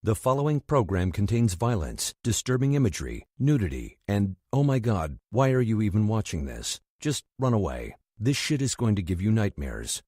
The following program contains violence, disturbing imagery, nudity, and, oh my god, why are you even watching this? Just run away. This shit is going to give you nightmares.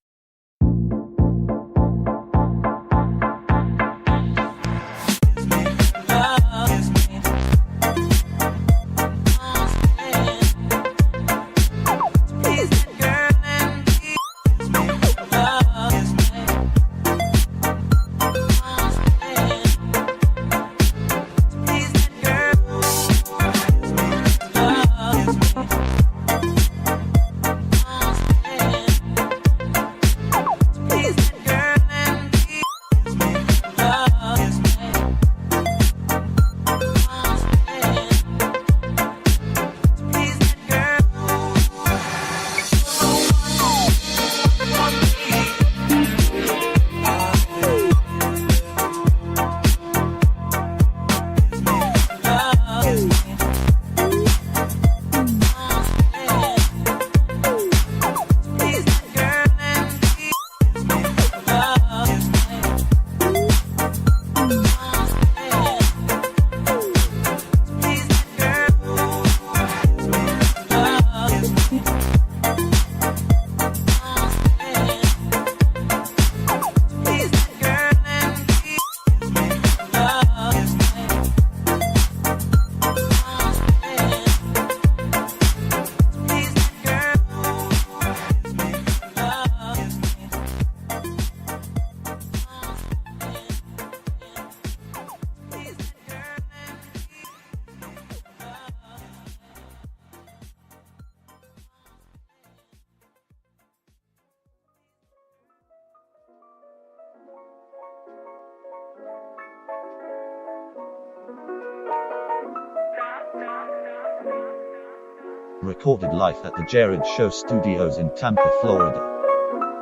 Recorded live at the Jerrad Show studios in Tampa, Florida.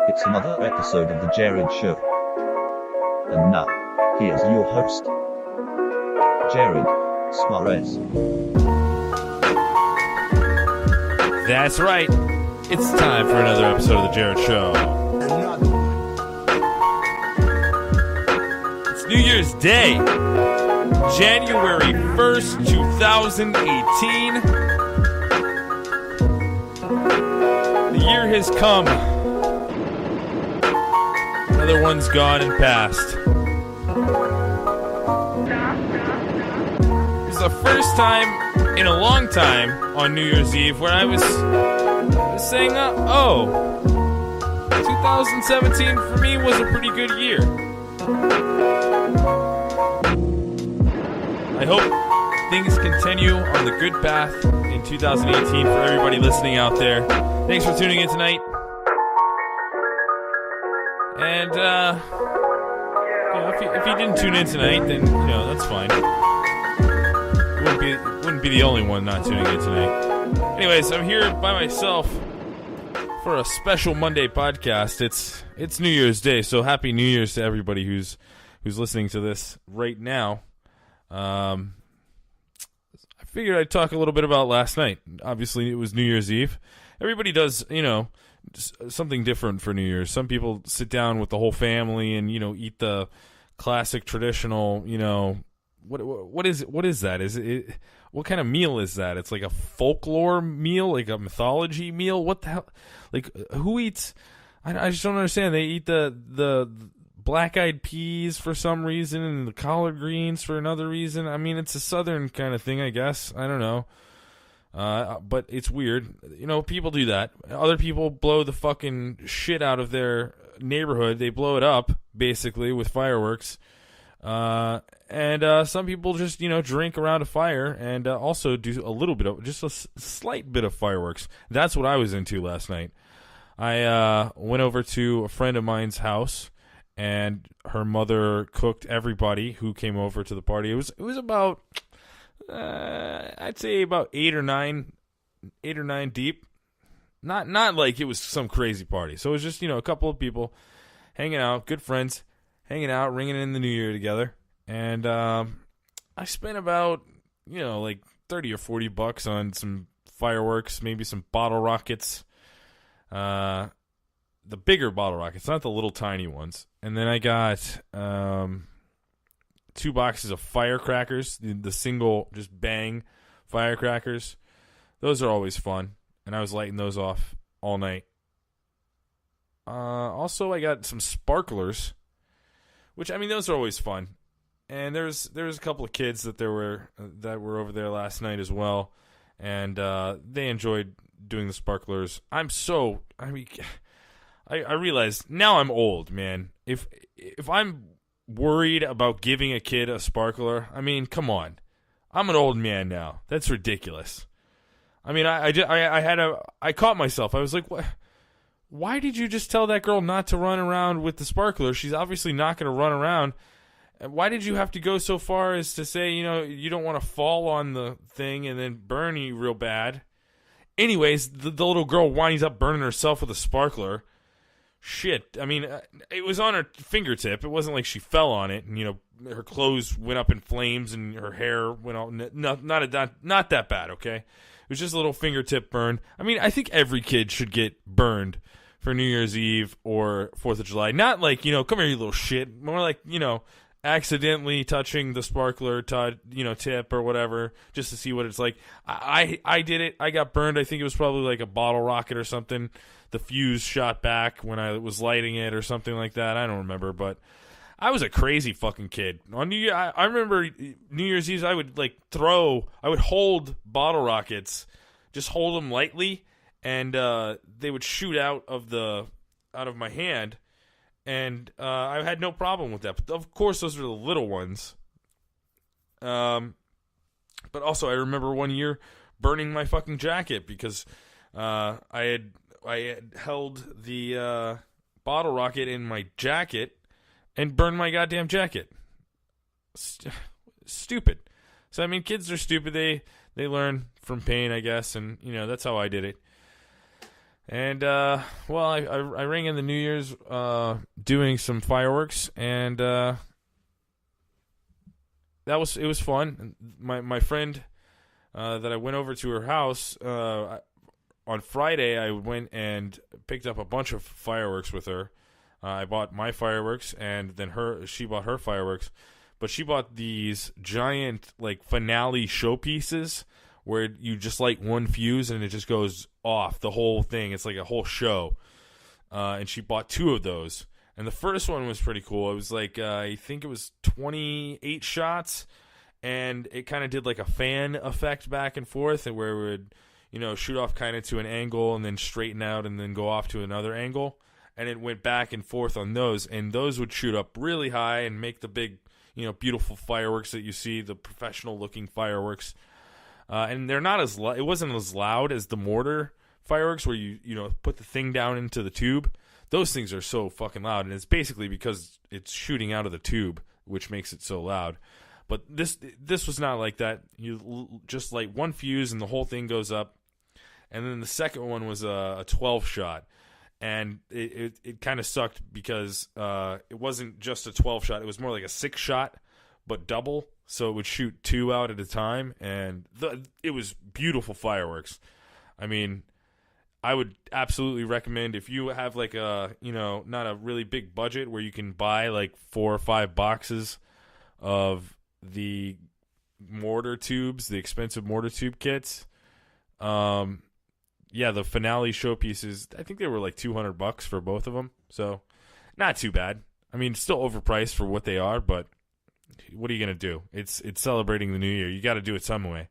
It's another episode of the Jerrad Show. And now, here's your host, Jerrad Suarez. That's right. It's time for another episode of the Jerrad Show. It's New Year's Day, January 1st, 2018. The year has come. Another one's gone and passed. It was the first time in a long time on New Year's Eve where I was saying, 2017 for me was a pretty good year. I hope things continue on the good path in 2018 for everybody listening out there. Thanks for tuning in tonight. And, if you didn't tune in tonight, then, that's fine. Wouldn't be the only one not tuning in tonight. Anyways, I'm here by myself for a special Monday podcast. It's New Year's Day, so happy New Year's to everybody who's listening to this right now. I figured I'd talk a little bit about last night. Obviously, it was New Year's Eve. Everybody does, something different for New Year's. Some people sit down with the whole family and, eat the classic traditional, what is that? Is it what kind of meal is that? It's like a folklore meal, like a mythology meal. What the hell? Like, who eats? I just don't understand. They eat the black-eyed peas for some reason and the collard greens for another reason. I mean, it's a southern kind of thing, I guess. I don't know. But it's weird. People do that. Other people blow the fucking shit out of their neighborhood. They blow it up, basically, with fireworks. And some people just, drink around a fire and also do a little bit of, just a slight bit of fireworks. That's what I was into last night. I went over to a friend of mine's house, and her mother cooked everybody who came over to the party. It was about... I'd say about eight or nine deep. Not like it was some crazy party. So it was just, a couple of people hanging out, good friends, hanging out, ringing in the new year together. And I spent about, like $30 or $40 on some fireworks, maybe some bottle rockets. The bigger bottle rockets, not the little tiny ones. And then I got 2 boxes of firecrackers, the single just bang firecrackers. Those are always fun, and I was lighting those off all night. Also, I got some sparklers, which, I mean, those are always fun. And there's a couple of kids that were over there last night as well, and they enjoyed doing the sparklers. I realize now I'm old, man. If I'm worried about giving a kid a sparkler, I mean, come on. I'm an old man now. That's ridiculous. I mean, I caught myself. I was like, what? Why did you just tell that girl not to run around with the sparkler? She's obviously not going to run around. Why did you have to go so far as to say, you don't want to fall on the thing and then burn you real bad? Anyways, the little girl winds up burning herself with a sparkler. Shit. I mean, it was on her fingertip. It wasn't like she fell on it and, her clothes went up in flames and her hair went out. Not that bad, okay? It was just a little fingertip burn. I mean, I think every kid should get burned for New Year's Eve or 4th of July. Not like, come here, you little shit. More like, accidentally touching the sparkler tip or whatever, just to see what it's like. I did it. I got burned. I think it was probably like a bottle rocket or something. The fuse shot back when I was lighting it or something like that. I don't remember, but I was a crazy fucking kid. On New Year, I remember New Year's Eve, I would hold bottle rockets, just hold them lightly, and they would shoot out of my hand. And I had no problem with that. But of course, those are the little ones. But also, I remember one year burning my fucking jacket because I had held the bottle rocket in my jacket and burned my goddamn jacket. Stupid. So I mean, kids are stupid. They learn from pain, I guess, and that's how I did it. And, I rang in the New Year's doing some fireworks, and it was fun. My friend that I went over to her house, on Friday, I went and picked up a bunch of fireworks with her. I bought my fireworks, and then she bought her fireworks. But she bought these giant, finale showpieces where you just light one fuse and it just goes off the whole thing. It's like a whole show. And she bought 2 of those. And the first one was pretty cool. It was I think it was 28 shots. And it kind of did like a fan effect back and forth, and where it would, shoot off kind of to an angle and then straighten out and then go off to another angle. And it went back and forth on those. And those would shoot up really high and make the big, beautiful fireworks that you see, the professional looking fireworks. And they're not it wasn't as loud as the mortar fireworks where you put the thing down into the tube. Those things are so fucking loud, and it's basically because it's shooting out of the tube, which makes it so loud. But this was not like that. You just light one fuse and the whole thing goes up. And then the second one was a 12 shot. And it kind of sucked because it wasn't just a 12 shot. It was more like a 6 shot, but double. So it would shoot 2 out at a time, and it was beautiful fireworks. I mean, I would absolutely recommend, if you have not a really big budget where you can buy 4 or 5 boxes of the mortar tubes, the expensive mortar tube kits. The finale showpieces, I think they were $200 for both of them. So not too bad. I mean, still overpriced for what they are, but what are you going to do? It's celebrating the new year. You got to do it some way.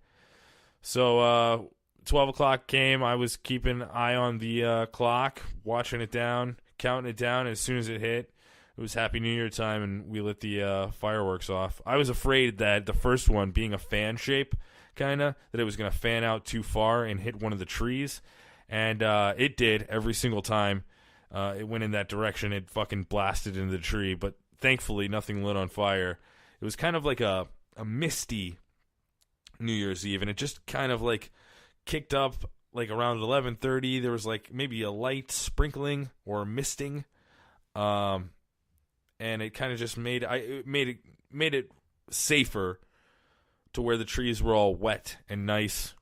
So 12 o'clock came. I was keeping an eye on the clock, watching it down, counting it down. As soon as it hit, it was Happy New Year time, and we lit the fireworks off. I was afraid that the first one, being a fan shape, that it was going to fan out too far and hit one of the trees. And it did every single time. It went in that direction. It fucking blasted into the tree. But thankfully, nothing lit on fire. It was kind of like a misty New Year's Eve, and it just kind of kicked up around 11:30. There was maybe a light sprinkling or misting, and it kind of just made it safer to where the trees were all wet and nice.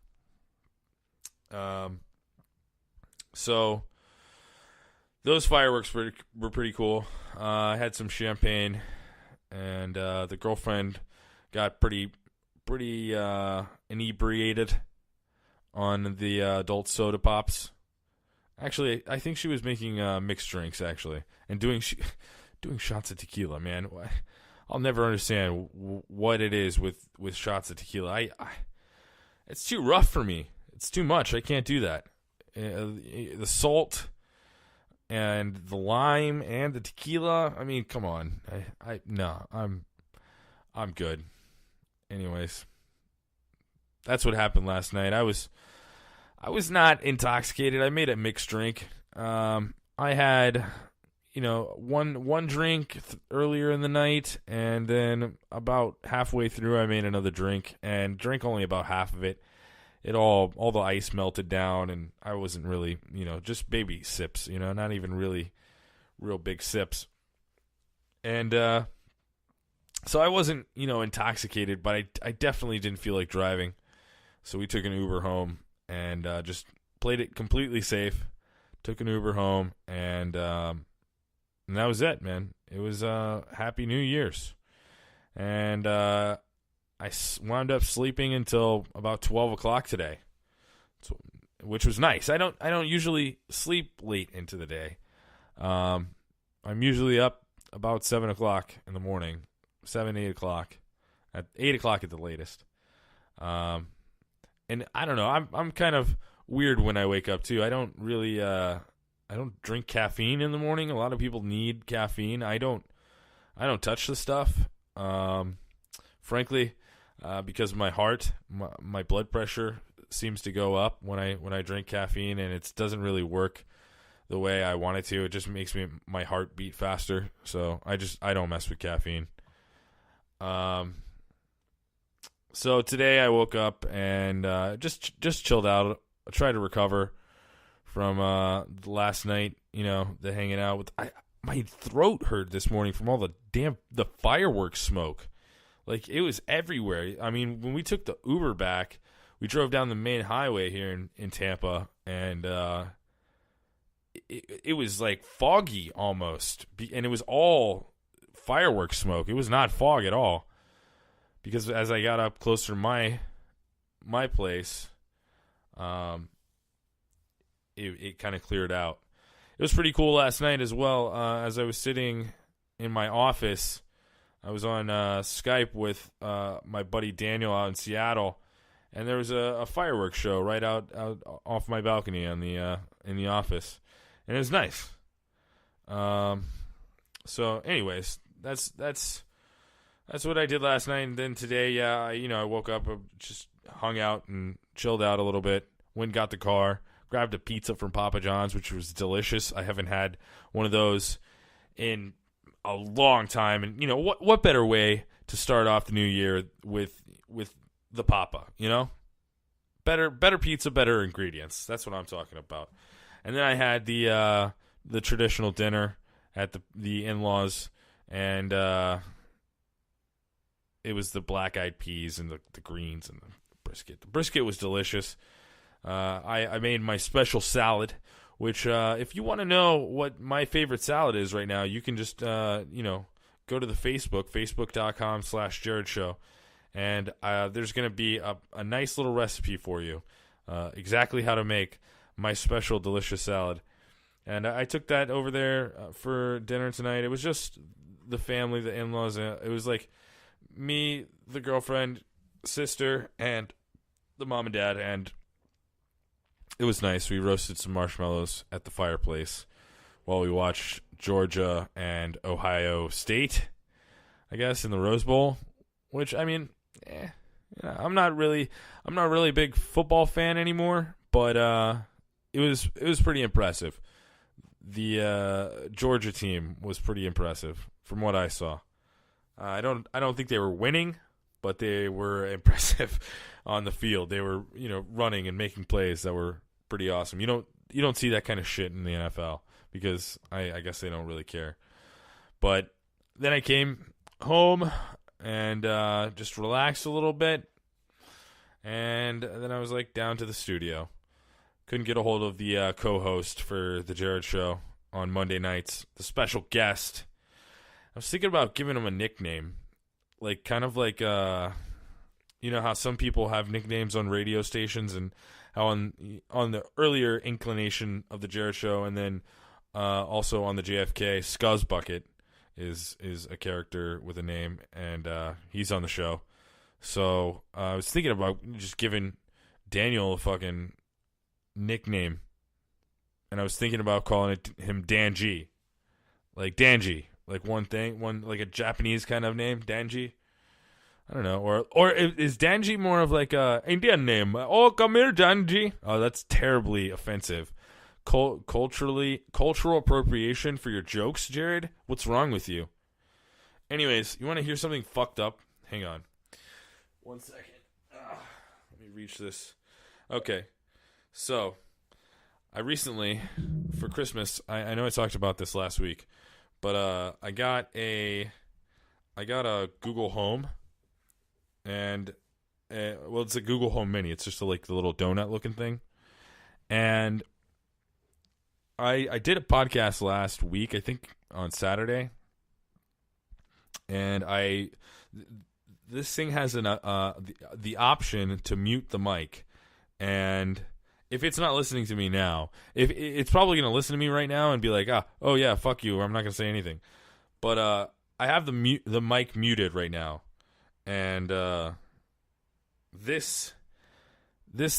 So those fireworks were pretty cool. I had some champagne and the girlfriend got pretty inebriated on the adult soda pops. Actually, I think she was making mixed drinks, actually, and doing shots of tequila, man. I'll never understand what it is with shots of tequila. It's too rough for me. It's too much. I can't do that. The salt and the lime and the tequila. I mean, come on. No, I'm good. Anyways, that's what happened last night. I was not intoxicated. I made a mixed drink. I had, one drink earlier in the night, and then about halfway through, I made another drink and drank only about half of it. All the ice melted down, and I wasn't really, just baby sips, not even really real big sips. And so I wasn't, intoxicated, but I definitely didn't feel like driving. So we took an Uber home and just played it completely safe. Took an Uber home, and that was it, man. It was Happy New Year's. And I wound up sleeping until about 12 o'clock today, which was nice. I don't usually sleep late into the day. I'm usually up about 7 o'clock in the morning, 8 o'clock, at 8 o'clock at the latest. And I don't know. I'm kind of weird when I wake up too. I don't really I don't drink caffeine in the morning. A lot of people need caffeine. I don't touch the stuff. Frankly, because of my heart, my blood pressure seems to go up when I drink caffeine, and it doesn't really work the way I want it to. It just makes my heart beat faster. So I don't mess with caffeine. So today I woke up and just chilled out. I tried to recover from the last night, the hanging out with. My throat hurt this morning from all the fireworks smoke. Like, it was everywhere. I mean, when we took the Uber back, we drove down the main highway here in Tampa, and it was like foggy almost, and it was all fireworks smoke. It was not fog at all, because as I got up closer to my place, it kind of cleared out. It was pretty cool last night as well. As I was sitting in my office, I was on Skype with my buddy Daniel out in Seattle, and there was a fireworks show right out off my balcony in the office, and it was nice. So, anyways, that's what I did last night. And then today, I woke up, just hung out and chilled out a little bit. Went and got the car, grabbed a pizza from Papa John's, which was delicious. I haven't had one of those in a long time, and what better way to start off the new year with the Papa? Better pizza, better ingredients. That's what I'm talking about. And then I had the traditional dinner at the in-laws, and it was the black-eyed peas and the greens and the brisket. The brisket was delicious. I made my special salad, which if you want to know what my favorite salad is right now, you can just go to the facebook.com/Jerrad Show, and there's going to be a nice little recipe for you, exactly how to make my special delicious salad. And I took that over there for dinner tonight. It was just the family, the in-laws. It was like me, the girlfriend, sister, and the mom and dad, and it was nice. We roasted some marshmallows at the fireplace while we watched Georgia and Ohio State, I guess, in the Rose Bowl. Which, I mean, I'm not really a big football fan anymore, but it was pretty impressive. The Georgia team was pretty impressive from what I saw. I don't think they were winning, but they were impressive on the field. They were running and making plays that were pretty awesome. You don't see that kind of shit in the NFL because I guess they don't really care. But then I came home and just relaxed a little bit, and then I was like down to the studio. Couldn't get a hold of the co-host for the Jerrad Show on Monday nights, the special guest. was thinking about giving him a nickname, like kind of like you know how some people have nicknames on radio stations, and how on the earlier inclination of the Jerrad Show, and then also on the JFK, Scuzz Bucket is a character with a name, and he's on the show. So I was thinking about just giving Daniel a fucking nickname, and I was thinking about calling him Danji, like Danji, like one like a Japanese kind of name, Danji. I don't know, or is Danji more of like a Indian name? Oh, come here, Danji. Oh, that's terribly offensive. Cultural appropriation for your jokes, Jerrad. What's wrong with you? Anyways, you want to hear something fucked up? Hang on, 1 second. Let me reach this. Okay, so I recently, for Christmas, I know I talked about this last week, but I got a Google Home. And well, it's a Google Home Mini. It's just like the little donut looking thing. And I did a podcast last week, I think on Saturday. And this thing has the option to mute the mic. And if it's not listening to me now, if it's probably going to listen to me right now and be like, oh yeah, fuck you, or I'm not going to say anything. But I have the mic muted right now. And this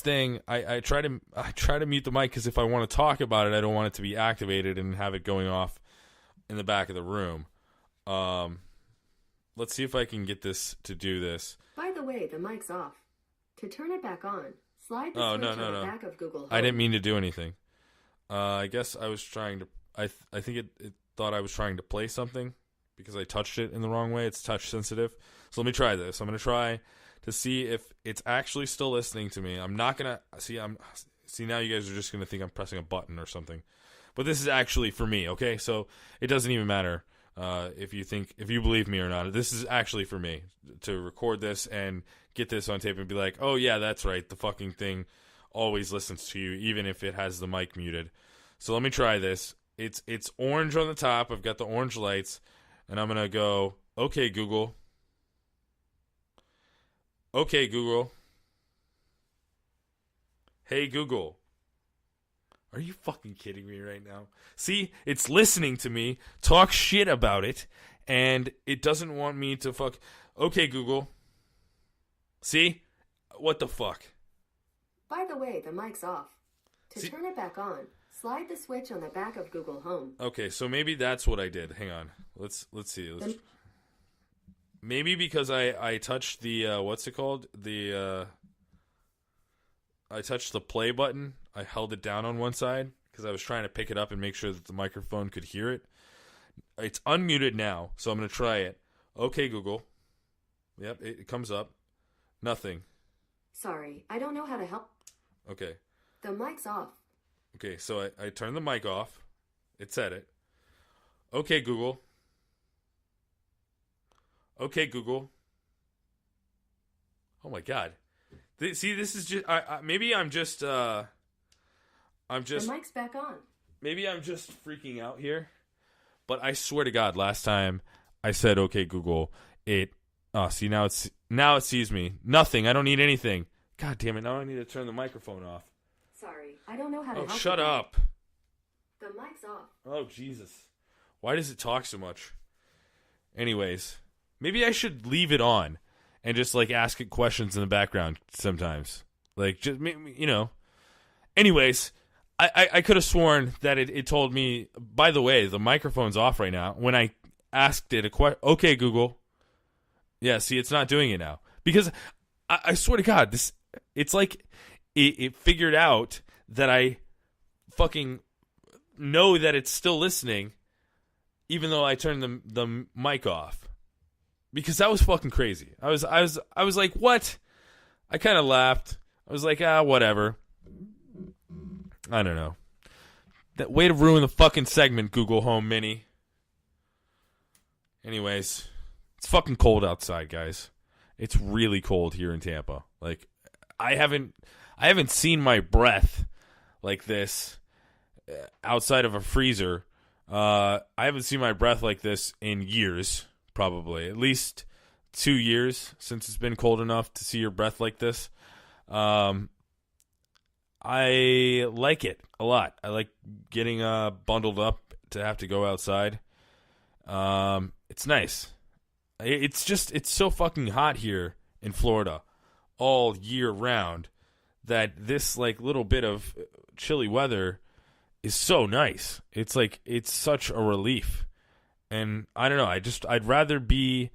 thing, I try to mute the mic because if I want to talk about it, I don't want it to be activated and have it going off in the back of the room. Let's see if I can get this to do this. By the way, the mic's off. To turn it back on, slide the switch on the back of Google Home. I didn't mean to do anything. I guess I was trying to. I think it thought I was trying to play something because I touched it in the wrong way. It's touch sensitive. So let me try this. I'm going to try to see if it's actually still listening to me. I'm not going to see now you guys are just going to think I'm pressing a button or something. But this is actually for me, okay? So it doesn't even matter if you believe me or not. This is actually for me to record this and get this on tape and be like, "Oh yeah, that's right. The fucking thing always listens to you even if it has the mic muted." So let me try this. It's orange on the top. I've got the orange lights, and I'm going to go, "Okay, Google." Okay, Google. Hey, Google. Are you fucking kidding me right now? See, it's listening to me talk shit about it, and it doesn't want me to fuck. Okay, Google. See? What the fuck? By the way, the mic's off. To turn it back on, slide the switch on the back of Google Home. Okay, so maybe that's what I did. Hang on. Let's see. Maybe because I touched the what's it called? I touched the play button. I held it down on one side because I was trying to pick it up and make sure that the microphone could hear it. It's unmuted now, so I'm going to try it. Okay, Google. Yep, it comes up. Nothing. Sorry, I don't know how to help. Okay. The mic's off. Okay, so I turned the mic off. It said it. Okay, Google. Okay, Google. Oh my God! See, this is just. Maybe I'm just. The mic's back on. Maybe I'm just freaking out here, but I swear to God, last time I said "Okay, Google," it. Oh, see now it sees me. Nothing. I don't need anything. God damn it! Now I need to turn the microphone off. Sorry, I don't know how to help. Oh, shut up! The mic's off. Oh Jesus! Why does it talk so much? Anyways. Maybe I should leave it on and just, like, ask it questions in the background sometimes. Like, just, you know. Anyways, I could have sworn that it told me, by the way, the microphone's off right now. When I asked it a question, okay, Google. Yeah, see, it's not doing it now. Because I swear to God, it's like it figured out that I fucking know that it's still listening even though I turned the mic off. Because that was fucking crazy. I was like, what? I kind of laughed. I was like, whatever. I don't know. That way to ruin the fucking segment, Google Home Mini. Anyways, it's fucking cold outside, guys. It's really cold here in Tampa. Like, I haven't seen my breath like this outside of a freezer I haven't seen my breath like this in years, probably. At least 2 years since it's been cold enough to see your breath like this. I like it a lot. I like getting bundled up to have to go outside. It's nice. It's so fucking hot here in Florida all year round that this like little bit of chilly weather is so nice. It's like it's such a relief. And I don't know, I'd rather it be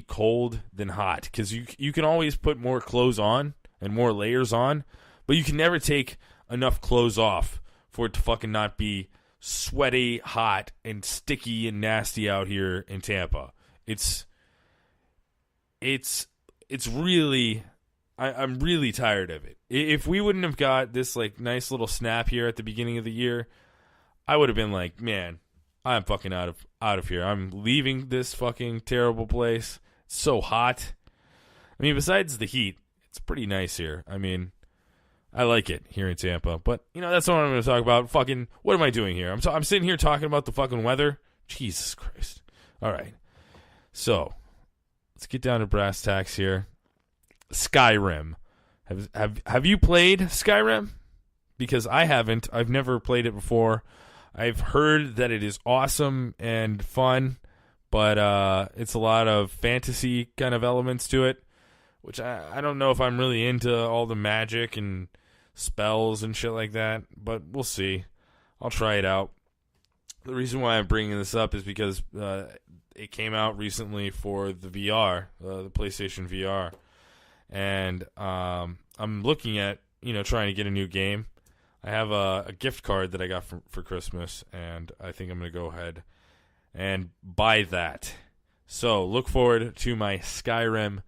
cold than hot, cuz you can always put more clothes on and more layers on, but you can never take enough clothes off for it to fucking not be sweaty, hot, and sticky and nasty out here in Tampa. It's really, I'm really tired of it. If we wouldn't have got this like nice little snap here at the beginning of the year, I would have been like, man, I'm fucking out of here. I'm leaving this fucking terrible place. It's so hot. I mean, besides the heat, it's pretty nice here. I mean, I like it here in Tampa, but that's not what I'm going to talk about. Fucking, what am I doing here? I'm sitting here talking about the fucking weather. Jesus Christ. All right. So, let's get down to brass tacks here. Skyrim. Have you played Skyrim? Because I haven't. I've never played it before. I've heard that it is awesome and fun, but it's a lot of fantasy kind of elements to it, which I don't know if I'm really into all the magic and spells and shit like that, but we'll see. I'll try it out. The reason why I'm bringing this up is because it came out recently for the VR, the PlayStation VR, and I'm looking at trying to get a new game. I have a gift card that I got for Christmas, and I think I'm going to go ahead and buy that. So look forward to my Skyrim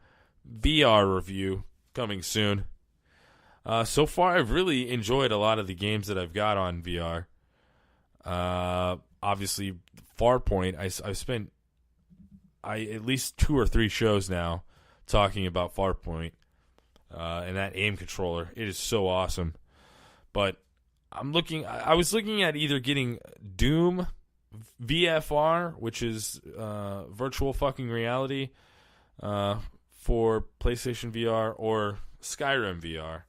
VR review coming soon. So far, I've really enjoyed a lot of the games that I've got on VR. Obviously, Farpoint, I've spent at least 2 or 3 shows now talking about Farpoint and that aim controller. It is so awesome. But I was looking at either getting Doom VFR, which is virtual fucking reality for PlayStation VR, or Skyrim VR.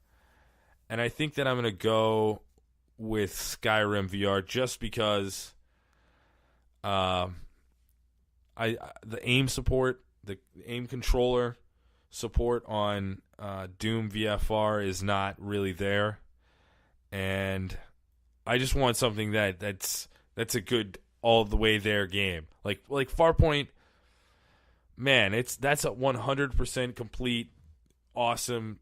And I think that I'm going to go with Skyrim VR just because the aim support, the aim controller support on Doom VFR is not really there. And I just want something that's a good all the way there game. Like Farpoint, man, that's a 100% complete, awesome,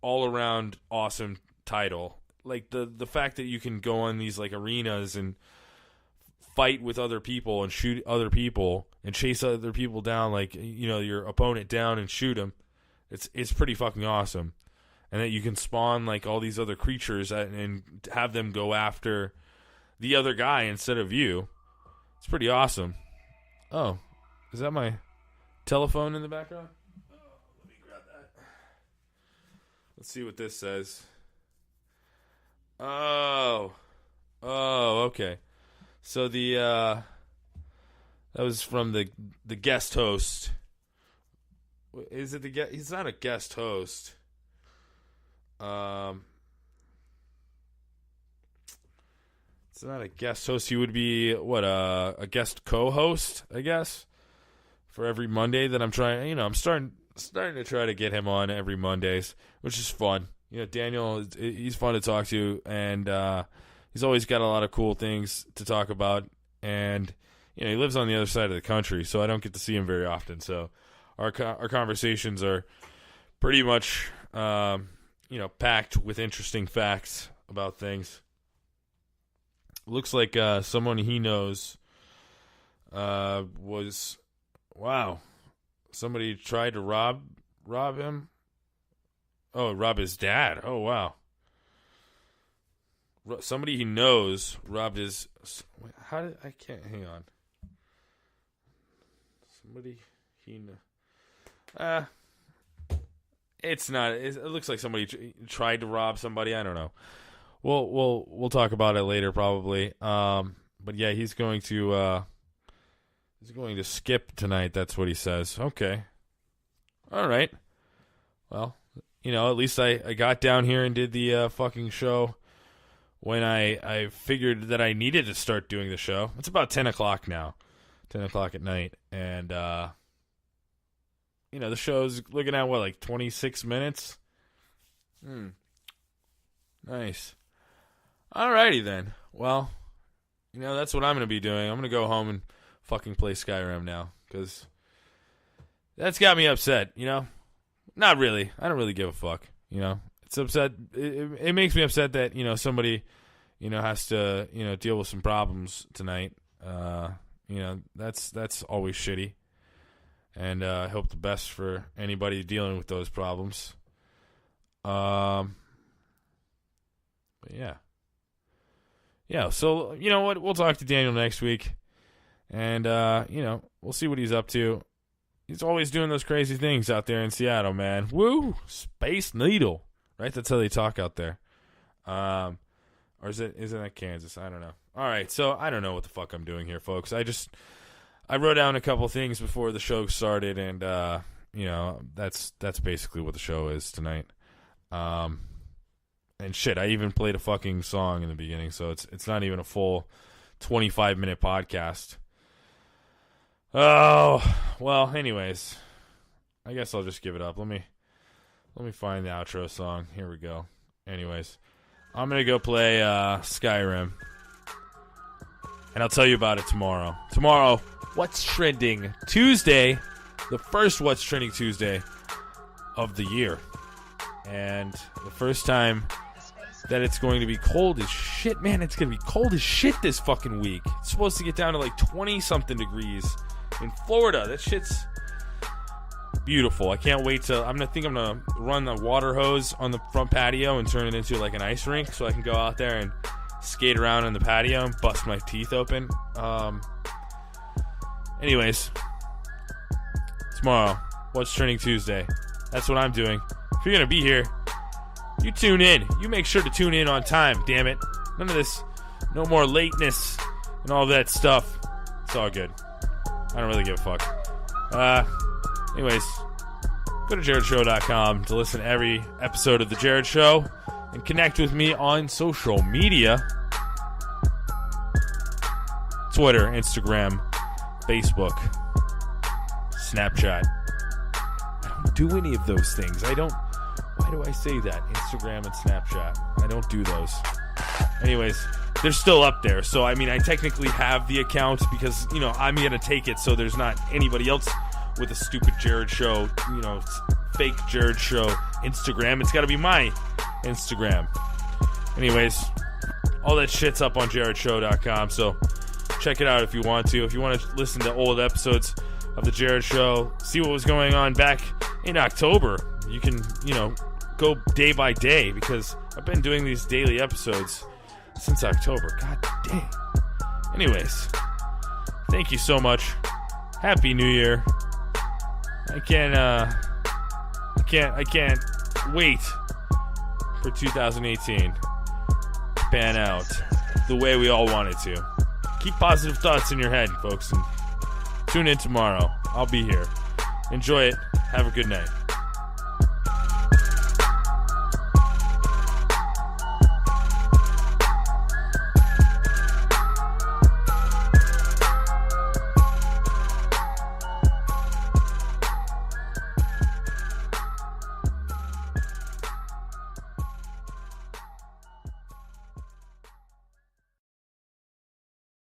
all around awesome title. Like the fact that you can go on these like arenas and fight with other people and shoot other people and chase other people down, like your opponent down and shoot them. It's pretty fucking awesome. And that you can spawn like all these other creatures and have them go after the other guy instead of you. It's pretty awesome. Oh, is that my telephone in the background? Oh, let me grab that. Let's see what this says. Oh, okay. So that was from the guest host. Is it the guest? He's not a guest host. It's not a guest host. He would be a guest co-host, I guess, for every Monday that I'm trying. I'm starting to try to get him on every Mondays, which is fun. Daniel, he's fun to talk to, and he's always got a lot of cool things to talk about. And he lives on the other side of the country, so I don't get to see him very often. So our conversations are pretty much packed with interesting facts about things. Looks like someone he knows somebody tried to rob him. Oh, rob his dad. Oh, wow. Somebody he knows robbed his... hang on. Somebody he knows... It's not... It looks like somebody tried to rob somebody. I don't know. We'll talk about it later, probably. yeah, he's going to skip tonight. That's what he says. Okay. All right. Well, at least I got down here and did the fucking show when I figured that I needed to start doing the show. It's about 10 o'clock now. 10 o'clock at night. And, the show's looking at, like 26 minutes? Nice. Alrighty then. Well, that's what I'm going to be doing. I'm going to go home and fucking play Skyrim now. Because that's got me upset, Not really. I don't really give a fuck, It's upset. It makes me upset that, somebody, has to, deal with some problems tonight. That's always shitty. And I hope the best for anybody dealing with those problems. But yeah. Yeah, so, you know what? We'll talk to Daniel next week. And, we'll see what he's up to. He's always doing those crazy things out there in Seattle, man. Woo! Space Needle. Right? That's how they talk out there. Or isn't that Kansas? I don't know. All right, so I don't know what the fuck I'm doing here, folks. I wrote down a couple things before the show started, and, that's basically what the show is tonight. And shit, I even played a fucking song in the beginning, so it's not even a full 25-minute podcast. Oh, well, anyways, I guess I'll just give it up. Let me find the outro song. Here we go. Anyways, I'm going to go play Skyrim, and I'll tell you about it tomorrow. Tomorrow, What's Trending Tuesday, the first What's Trending Tuesday of the year, and the first time that it's going to be cold as shit. Man, it's going to be cold as shit this fucking week. It's supposed to get down to like 20-something degrees in Florida. That shit's beautiful. I can't wait to... I'm going to run the water hose on the front patio and turn it into like an ice rink so I can go out there and skate around on the patio and bust my teeth open. Anyways, tomorrow, What's Trending Tuesday. That's what I'm doing. If you're going to be here, you tune in. You make sure to tune in on time, damn it. None of this, no more lateness and all that stuff. It's all good. I don't really give a fuck. Anyways, go to JerradShow.com to listen to every episode of The Jerrad Show and connect with me on social media. Twitter, Instagram, Facebook, Snapchat. I don't do any of those things. Why do I say that? Instagram and Snapchat. I don't do those. Anyways, they're still up there. So, I technically have the account because, I'm going to take it so there's not anybody else with a stupid Jerrad Show, fake Jerrad Show Instagram. It's got to be my Instagram. Anyways, all that shit's up on JerradShow.com. So, check it out if you want to. If you want to listen to old episodes of The Jerrad Show, see what was going on back in October, you can, go day by day because I've been doing these daily episodes since October. God dang. Anyways, thank you so much. Happy New Year. I can't wait for 2018 to pan out the way we all want it to. Keep positive thoughts in your head, folks, and tune in tomorrow. I'll be here. Enjoy it. Have a good night.